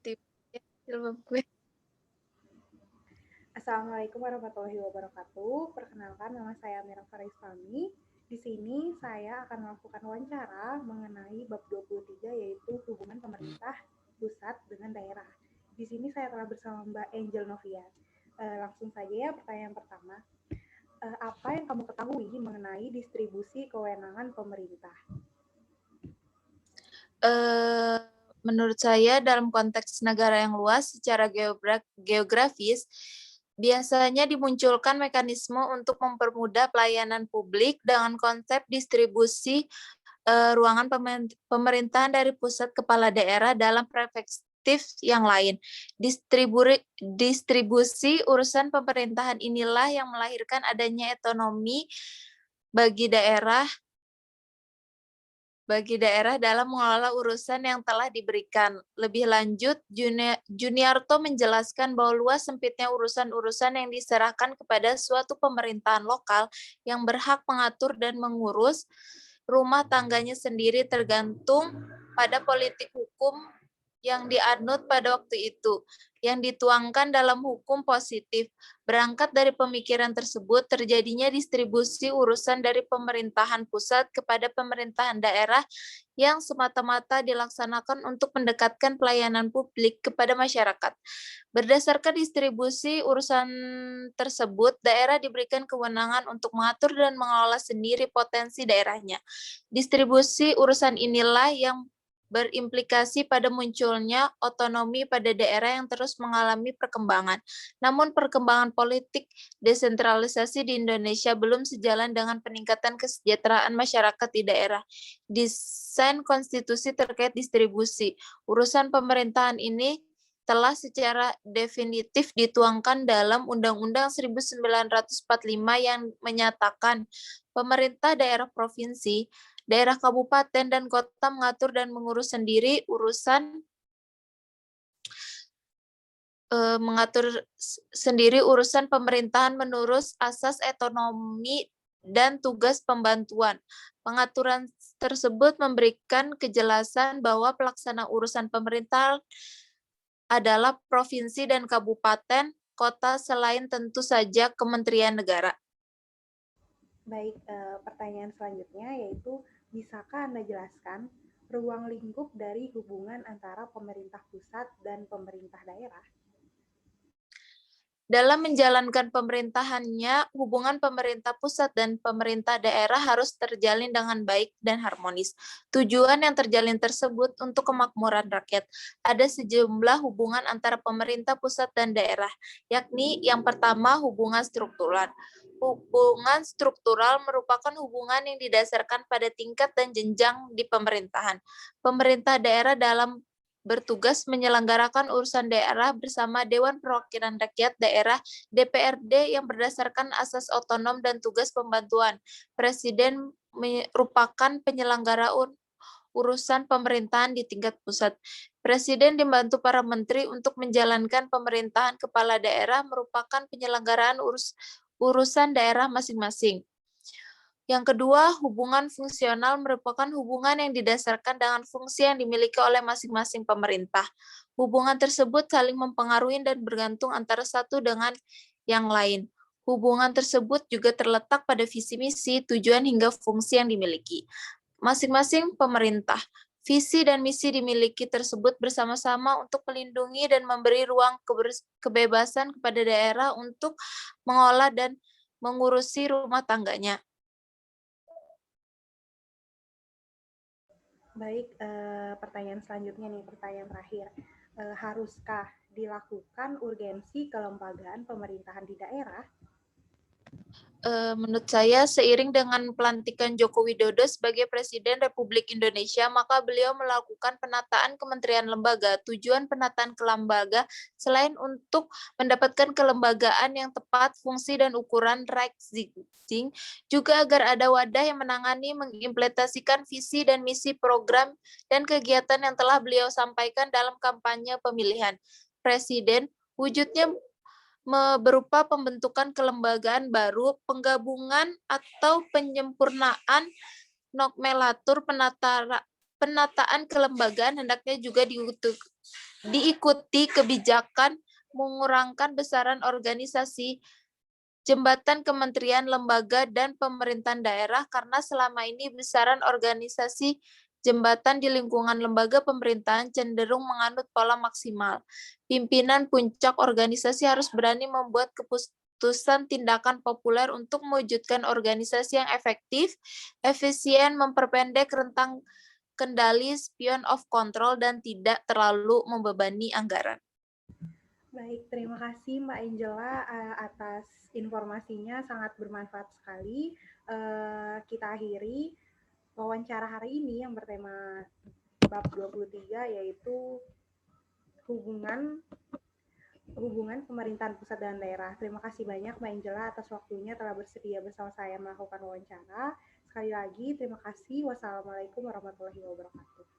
tiba-tiba film gue. Assalamualaikum warahmatullahi wabarakatuh. Perkenalkan, nama saya Mira Farisfami. Di sini saya akan melakukan wawancara mengenai bab 23, yaitu hubungan pemerintah pusat dengan daerah. Di sini saya telah bersama Mbak Angel Novia. Langsung saja ya, pertanyaan pertama. Apa yang kamu ketahui mengenai distribusi kewenangan pemerintah? Menurut saya dalam konteks negara yang luas secara geografis, biasanya dimunculkan mekanisme untuk mempermudah pelayanan publik dengan konsep distribusi ruangan pemerintahan dari pusat kepala daerah dalam perspektif yang lain. Distribusi urusan pemerintahan inilah yang melahirkan adanya otonomi bagi daerah dalam mengelola urusan yang telah diberikan. Lebih lanjut, Juniarto menjelaskan bahwa luas sempitnya urusan-urusan yang diserahkan kepada suatu pemerintahan lokal yang berhak mengatur dan mengurus rumah tangganya sendiri tergantung pada politik hukum yang dianut pada waktu itu, yang dituangkan dalam hukum positif. Berangkat dari pemikiran tersebut, terjadinya distribusi urusan dari pemerintahan pusat kepada pemerintahan daerah yang semata-mata dilaksanakan untuk mendekatkan pelayanan publik kepada masyarakat. Berdasarkan distribusi urusan tersebut, daerah diberikan kewenangan untuk mengatur dan mengelola sendiri potensi daerahnya. Distribusi urusan inilah yang berimplikasi pada munculnya otonomi pada daerah yang terus mengalami perkembangan. Namun perkembangan politik desentralisasi di Indonesia belum sejalan dengan peningkatan kesejahteraan masyarakat di daerah. Desain konstitusi terkait distribusi urusan pemerintahan ini telah secara definitif dituangkan dalam Undang-Undang 1945 yang menyatakan pemerintah daerah provinsi, daerah kabupaten dan kota mengatur dan mengurus sendiri urusan pemerintahan menurut asas otonomi dan tugas pembantuan. Pengaturan tersebut memberikan kejelasan bahwa pelaksana urusan pemerintah adalah provinsi dan kabupaten kota selain tentu saja Kementerian Negara. Baik, pertanyaan selanjutnya yaitu, bisakah Anda jelaskan ruang lingkup dari hubungan antara pemerintah pusat dan pemerintah daerah? Dalam menjalankan pemerintahannya, hubungan pemerintah pusat dan pemerintah daerah harus terjalin dengan baik dan harmonis. Tujuan yang terjalin tersebut untuk kemakmuran rakyat. Ada sejumlah hubungan antara pemerintah pusat dan daerah, yakni yang pertama hubungan struktural. Hubungan struktural merupakan hubungan yang didasarkan pada tingkat dan jenjang di pemerintahan. Pemerintah daerah dalam bertugas menyelenggarakan urusan daerah bersama Dewan Perwakilan Rakyat Daerah (DPRD) yang berdasarkan asas otonom dan tugas pembantuan. Presiden merupakan penyelenggara urusan pemerintahan di tingkat pusat. Presiden dibantu para menteri untuk menjalankan pemerintahan. Kepala daerah merupakan penyelenggaraan urusan daerah masing-masing. Yang kedua, hubungan fungsional merupakan hubungan yang didasarkan dengan fungsi yang dimiliki oleh masing-masing pemerintah. Hubungan tersebut saling mempengaruhi dan bergantung antara satu dengan yang lain. Hubungan tersebut juga terletak pada visi misi, tujuan hingga fungsi yang dimiliki masing-masing pemerintah. Visi dan misi dimiliki tersebut bersama-sama untuk melindungi dan memberi ruang kebebasan kepada daerah untuk mengolah dan mengurusi rumah tangganya. Baik, pertanyaan selanjutnya nih, pertanyaan terakhir. Haruskah dilakukan urgensi kelembagaan pemerintahan di daerah? Menurut saya, seiring dengan pelantikan Joko Widodo sebagai Presiden Republik Indonesia, maka beliau melakukan penataan kementerian lembaga. Tujuan penataan kelembaga selain untuk mendapatkan kelembagaan yang tepat, fungsi dan ukuran right-zing, juga agar ada wadah yang menangani, mengimplementasikan visi dan misi program dan kegiatan yang telah beliau sampaikan dalam kampanye pemilihan Presiden. Wujudnya berupa pembentukan kelembagaan baru, penggabungan atau penyempurnaan nomenklatur penataan kelembagaan hendaknya juga diikuti kebijakan mengurangkan besaran organisasi jembatan kementerian, lembaga, dan pemerintahan daerah karena selama ini besaran organisasi jembatan di lingkungan lembaga pemerintahan cenderung menganut pola maksimal. Pimpinan puncak organisasi harus berani membuat keputusan tindakan populer untuk mewujudkan organisasi yang efektif, efisien, memperpendek rentang kendali spion of control, dan tidak terlalu membebani anggaran. Baik, terima kasih Mbak Angela atas informasinya, sangat bermanfaat sekali. Kita akhiri wawancara hari ini yang bertema bab 23 yaitu hubungan hubungan pemerintahan pusat dan daerah. Terima kasih banyak Mbak Angela atas waktunya telah bersedia bersama saya melakukan wawancara. Sekali lagi terima kasih. Wassalamualaikum warahmatullahi wabarakatuh.